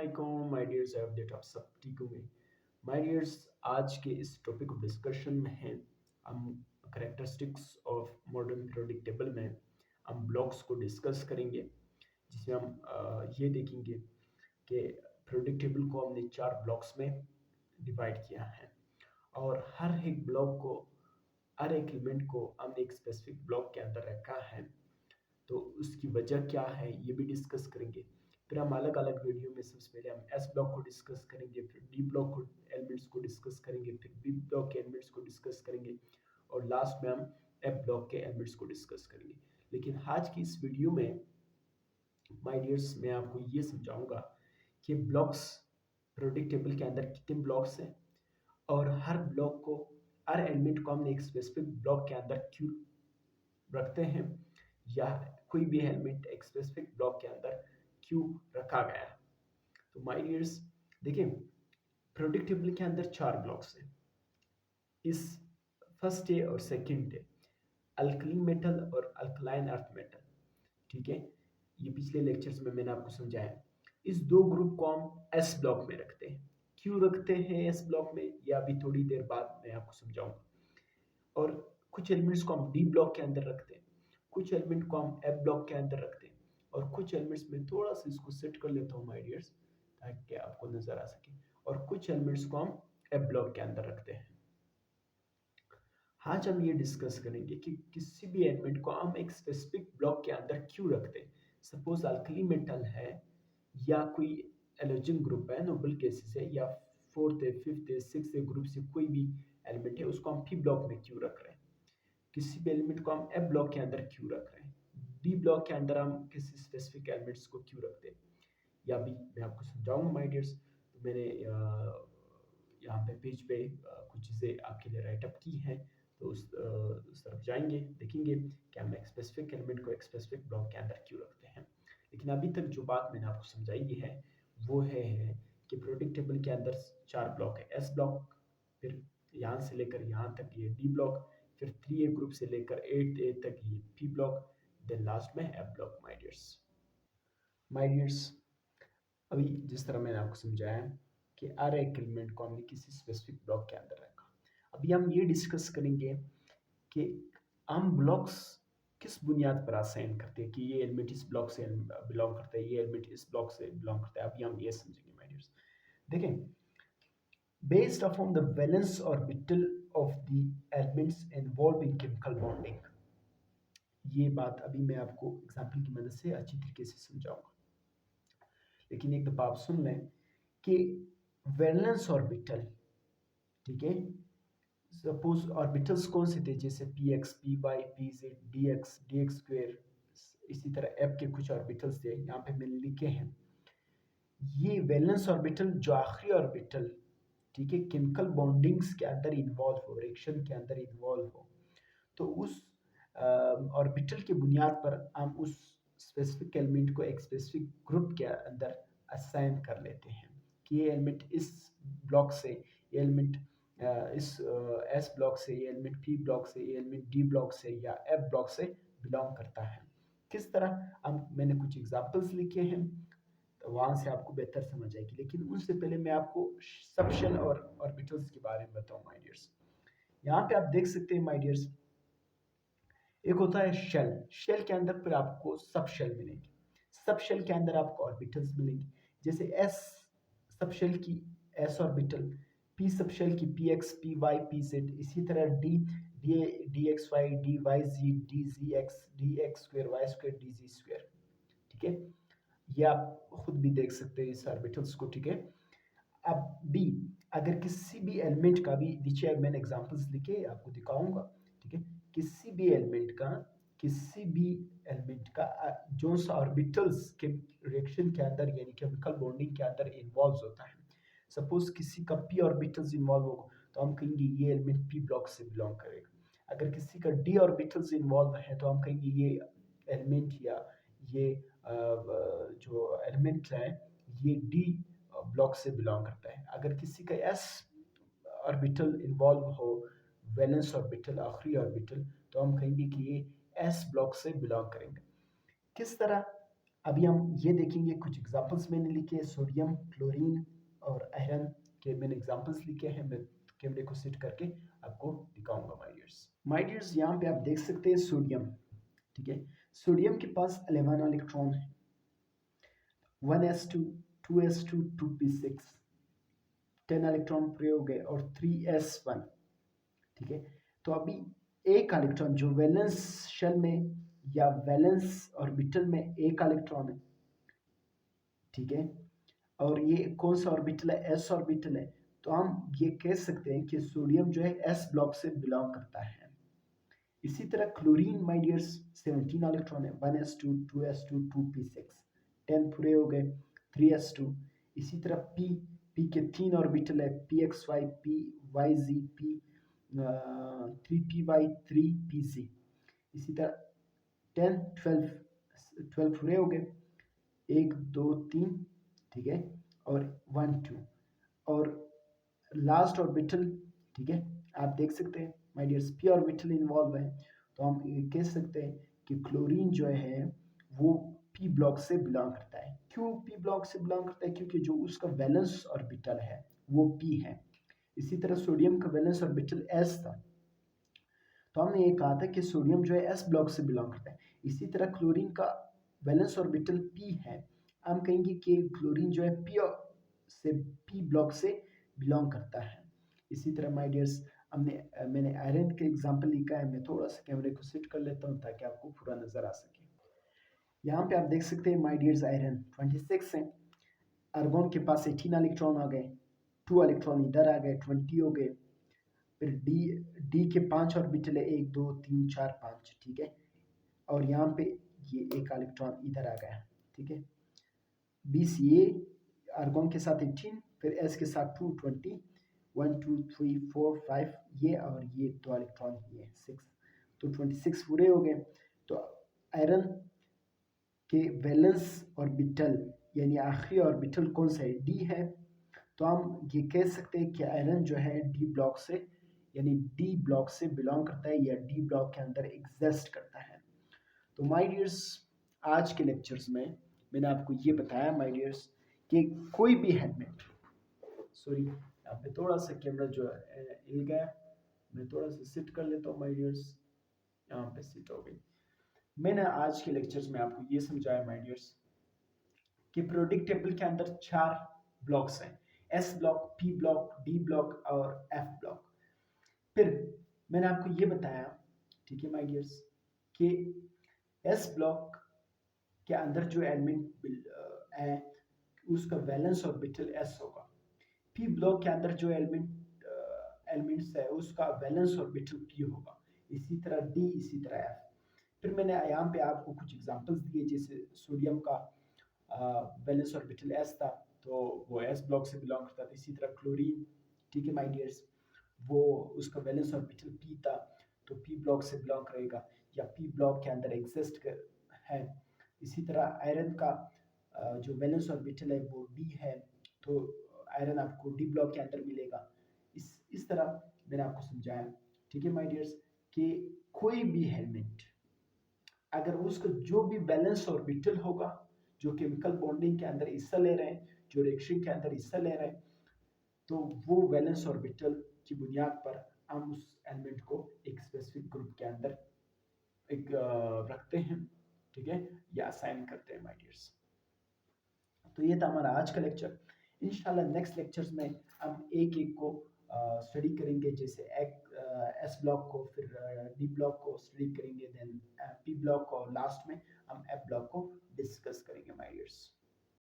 वालेकुम my dears, I update आप सब ठीक होंगे। माय डियर्स, आज के इस टॉपिक ऑफ डिस्कशन में है हम characteristics of modern periodic table में हम ब्लॉक्स को डिस्कस करेंगे, जिसमें हम ये देखेंगे कि पीरियोडिक टेबल को हमने 4 ब्लॉक्स में डिवाइड किया है और हर एक ब्लॉक को, हर एक एलिमेंट को हमने एक स्पेसिफिक ब्लॉक के अंदर रखा है। तो उसकी वजह क्या है ये भी डिस्कस करेंगे। फिर हम अलग अलग वीडियो में सबसे पहले हम एस ब्लॉक को डिस्कस करेंगे, फिर डी ब्लॉक को एलिमेंट्स को डिस्कस करेंगे, फिर बी ब्लॉक के एलिमेंट्स को डिस्कस करेंगे और लास्ट में हम एफ ब्लॉक के एलिमेंट्स को डिस्कस करेंगे। लेकिन आज की इस वीडियो में माय डियर्स मैं आपको ये समझाऊंगा कि ब्लॉक्स पीरियोडिक टेबल के अंदर कितने ब्लॉक्स हैं और हर ब्लॉक को, हर एलिमेंट को हमने एक स्पेसिफिक ब्लॉक के अंदर क्यों रखते हैं, या कोई भी एलिमेंट एक स्पेसिफिक ब्लॉक के अंदर क्यों रखा गया है। तो माय डियर्स देखिए, पीरियोडिक टेबल के अंदर 4 ब्लॉक्स हैं। इस फर्स्ट डे और सेकंड डे अल्कलीन मेटल और अल्कलाइन अर्थ मेटल, ठीक है, ये पिछले लेक्चर्स में मैंने आपको समझाया। इस दो ग्रुप को हम एस ब्लॉक में रखते हैं। क्यों रखते हैं एस ब्लॉक में, ये अभी थोड़ी देर बाद मैं आपको समझाऊंगा। और कुछ एलिमेंट्स को हम डी ब्लॉक के अंदर रखते हैं, कुछ एलिमेंट को हम एफ ब्लॉक के अंदर रखते हैं और कुछ एलिमेंट्स में थोड़ा सा इसको सेट कर लेता हूँ माय डियर्स, ताकि आपको नजर आ सके। और कुछ एलिमेंट्स को हम एफ ब्लॉक के अंदर रखते हैं। आज हम ये डिस्कस करेंगे कि किसी भी एलिमेंट को हम एक स्पेसिफिक ब्लॉक के अंदर क्यों रखते हैं। सपोज अल्कली मेटल है या कोई एलोजन ग्रुप है, नोबल केसेस है, या फोर्थ है, फिफ्थ है, सिक्स है ग्रुप से कोई भी एलिमेंट है, उसको हम पी ब्लॉक में क्यों रख रहे हैं। किसी भी एलिमेंट को हम एफ ब्लॉक के अंदर क्यों रख रहे हैं, डी ब्लॉक के अंदर हम किसी स्पेसिफिक एलिमेंट्स को क्यों रखते हैं, या भी मैं आपको समझाऊंगा माय डियर्स। तो मैंने यहाँ पे पेज पे कुछ चीज़ें आपके लिए राइटअप की हैं, तो उस तरफ जाएंगे, देखेंगे कि हम एक स्पेसिफिक एलिमेंट को एक स्पेसिफिक ब्लॉक के अंदर क्यों रखते हैं। लेकिन अभी तक जो बात मैंने आपको समझाई है वो है कि पीरियोडिक टेबल के अंदर 4 ब्लॉक है। एस ब्लॉक, फिर यहाँ से लेकर यहाँ तक ये डी ब्लॉक, फिर 3A ग्रुप से लेकर 8A तक ये पी ब्लॉक, देन लास्ट में F block my dears. My dears, अभी जिस तरह मैंने आपको समझाया कि हर एक एलिमेंट को हमने किसी स्पेसिफिक ब्लॉक के अंदर रखा। अभी हम ये डिस्कस करेंगे कि हम ब्लॉक्स किस बुनियाद पर असाइन करते हैं कि ये एलिमेंट इस ब्लॉक से बिलोंग करता है, ये एलिमेंट इस ब्लॉक से बिलोंग करता है। अभी हम ये समझेंगे माय डियर्स। देखें, based upon the valence orbital of the elements involved in chemical bonding, ये बात अभी मैं आपको एग्जाम्पल की मदद से अच्छी तरीके से समझाऊंगा। लेकिन एक दफा आप सुन लें कि वैलेंस ऑर्बिटल, ठीक है, सपोज ऑर्बिटल्स कौन से थे, जैसे P x, P Y, P Z, D x square, इसी तरह एफ के कुछ ऑर्बिटल्स थे, यहाँ पे मैंने लिखे हैं। ये वैलेंस ऑर्बिटल जो आखिरी ऑर्बिटल, ठीक है, केमिकल बॉन्डिंग्स के अंदर इन्वॉल्व हो, रिएक्शन के अंदर इन्वॉल्व हो, तो उस ऑर्बिटल के बुनियाद पर हम उस स्पेसिफिक एलिमेंट को एक स्पेसिफिक ग्रुप के अंदर असाइन कर लेते हैं कि ये एलिमेंट इस ब्लॉक से, ये एलिमेंट इस एस ब्लॉक से, ये एलिमेंट पी ब्लॉक से, ये एलिमेंट डी ब्लॉक से या एफ ब्लॉक से बिलोंग करता है। किस तरह, हम मैंने कुछ एग्जांपल्स लिखे हैं, तो वहां से आपको बेहतर समझ आएगी। लेकिन उससे पहले मैं आपको सबशेल और ऑर्बिटल्स के बारे में बताऊं माय डियर्स। यहाँ पे आप देख सकते हैं माय डियर्स, एक होता है शेल, शेल के अंदर फिर आपको सब शेल मिलेंगे, सब शेल के अंदर आपको ऑर्बिटल्स मिलेंगे, जैसे एस सब शेल की s orbital, p subshell की p x, P Y, P z, इसी तरह d d d x y, d y z, d z x, d x square, y square, d z square, ठीक है। ये आप खुद भी देख सकते हैं इस ऑर्बिटल्स को, ठीक है। अब बी, अगर किसी भी एलिमेंट का भी, नीचे मैंने एग्जांपल्स लिखे आपको दिखाऊंगा, ठीक है, किसी भी एलिमेंट का, किसी भी एलिमेंट का जो सा ऑर्बिटल्स के रिएक्शन के अंदर यानी केमिकल बॉन्डिंग के अंदर इन्वॉल्व होता है, सपोज किसी का पी ऑर्बिटल्स इन्वॉल्व होगा तो हम कहेंगे ये एलिमेंट पी ब्लॉक से बिलोंग करेगा। अगर किसी का डी ऑर्बिटल्स इन्वॉल्व है तो हम कहेंगे ये एलिमेंट या ये जो एलिमेंट है ये डी ब्लॉक से बिलोंग करता है। अगर किसी का एस ऑर्बिटल इन्वॉल्व हो, वैलेंस ऑर्बिटल, आखिरी ऑर्बिटल, तो हम कहेंगे कि ये एस ब्लॉक से बिलोंग करेंगे। किस तरह, अभी हम ये देखेंगे, कुछ एग्जांपल्स मैंने लिखे, सोडियम, क्लोरीन और आयरन के मैंने एग्जांपल्स लिखे हैं। मैं कैमरे को सेट करके आपको दिखाऊंगा माय डियर्स। यहाँ पे आप देख सकते हैं सोडियम, ठीक है। सोडियम के पास 11 इलेक्ट्रॉन है, 1s2, 2s2, 2p6, 10 इलेक्ट्रॉन पूरे हो गए और 3s1, ठीक है। तो अभी एक इलेक्ट्रॉन जो वैलेंस शेल में या वैलेंस ऑर्बिटल में एक इलेक्ट्रॉन है, ठीक है, और ये कौन सा ऑर्बिटल है, एस ऑर्बिटल है। तो हम ये कह सकते हैं कि सोडियम जो है एस ब्लॉक से बिलोंग करता है। इसी तरह क्लोरीन माय डियर्स 17 इलेक्ट्रॉन है, 1s2, 2s2, 2p6, 10 पूरे हो गए, 3s2। इसी तरह पी, पी के 3 ऑर्बिटल है, pxy, pyz, p 3py, 3pz। इसी तरह 10, 12 पूरे हो गए, 1 2 3, ठीक है, और 1 2, और लास्ट ऑर्बिटल, ठीक है। आप देख सकते हैं my dears P orbital involve है। तो हम ये कह सकते हैं कि क्लोरीन जो है वो पी ब्लॉक से बिलोंग करता है। क्यों पी ब्लॉक से बिलोंग करता है? क्योंकि जो उसका वैलेंस ऑर्बिटल है वो पी है। इसी तरह सोडियम का वैलेंस ऑर्बिटल एस था, तो हमने ये कहा था कि सोडियम जो है एस ब्लॉक से बिलोंग करता है। इसी तरह क्लोरीन का वैलेंस ऑर्बिटल पी है, हम कहेंगे कि क्लोरीन जो है पी ब्लॉक से बिलोंग करता है। इसी तरह माय डियर्स मैंने आयरन के एग्जांपल लिखा है। मैं थोड़ा सा कैमरे को सेट कर लेता हूँ ताकि आपको पूरा नजर आ सके। यहाँ पे आप देख सकते हैं माय डियर्स आयरन 26 है, आर्गोन के पास 18 इलेक्ट्रॉन आ गए, 2 इलेक्ट्रॉन इधर आ गए, 20 हो गए। फिर डी, डी के 5 ऑर्बिटल है, 1 2 3 4 5, ठीक है, और यहाँ पे ये एक इलेक्ट्रॉन इधर आ गया, ठीक है। बी सी ए आर्गोन के साथ 18, फिर एस के साथ 2 20, 1 2 3 4 5, ये और ये 2 इलेक्ट्रॉन, ये 6, तो 26 पूरे हो गए। तो आयरन के वैलेंस ऑर्बिटल यानी आखिरी ऑर्बिटल कौन सा है? डी है। तो हम ये कह सकते हैं कि आयरन जो है डी ब्लॉक से यानी डी ब्लॉक से बिलोंग करता है या डी ब्लॉक के अंदर एग्जिस्ट करता है। तो माय डियर्स, आज के लेक्चर्स में मैंने आपको ये बताया माय डियर्स कि कोई भी हेलमेट, सॉरी यहाँ पे थोड़ा सा कैमरा जो है हिल गया, मैं थोड़ा सा सिट कर लेता हूँ माय डियर्स। यहाँ पे सिट हो गई। मैंने आज के लेक्चर्स में आपको ये समझाया माय डियर्स कि प्रोडिक्ट टेबल के अंदर 4 ब्लॉक्स हैं, S block, P block, D block और एफ ब्लॉक। फिर मैंने आपको ये बताया, ठीक है माय डियर्स, कि एस ब्लॉक के अंदर जो एलिमेंट है उसका वैलेंस ऑर्बिटल एस होगा। पी ब्लॉक के अंदर जो एलिमेंट्स है उसका वैलेंस ऑर्बिटल पी होगा। इसी तरह डी, इसी तरह एफ। फिर मैंने यहाँ पे आपको कुछ एग्जांपल्स दिए, जैसे सोडियम का वैलेंस ऑर्बिटल एस था तो वो एस ब्लॉक से बिलोंग करता था। इसी तरह क्लोरीन, ठीक है माय डियर्स, वो उसका वैलेंस ऑर्बिटल पी था तो पी ब्लॉक से बिलोंग करेगा या पी ब्लॉक के अंदर एग्जिस्ट है। इसी तरह आयरन का जो वैलेंस ऑर्बिटल है वो डी है, तो आयरन आपको डी ब्लॉक के अंदर मिलेगा। इस तरह मैंने आपको समझाया, ठीक है माय डियर्स, कि कोई भी एलिमेंट अगर उसका जो भी बैलेंस ऑर्बिटल होगा, जो केमिकल बॉन्डिंग के अंदर हिस्सा ले रहे हैं, जो रिएक्शन के अंदर हिस्सा ले रहे हैं, तो वो वैलेंस ऑर्बिटल की बुनियाद पर हम उस एलिमेंट को एक स्पेसिफिक ग्रुप के अंदर एक रखते हैं, ठीक है, या असाइन करते हैं माय डियर्स। तो ये था हमारा आज का लेक्चर। इंशाल्लाह नेक्स्ट लेक्चर्स में हम एक एक को स्टडी करेंगे, जैसे एस ब्लॉक को, फिर डी ब्लॉक को स्टडी करेंगे, देन पी ब्लॉक को, और लास्ट में हम एफ ब्लॉक को डिस्कस करेंगे माय डियर्स।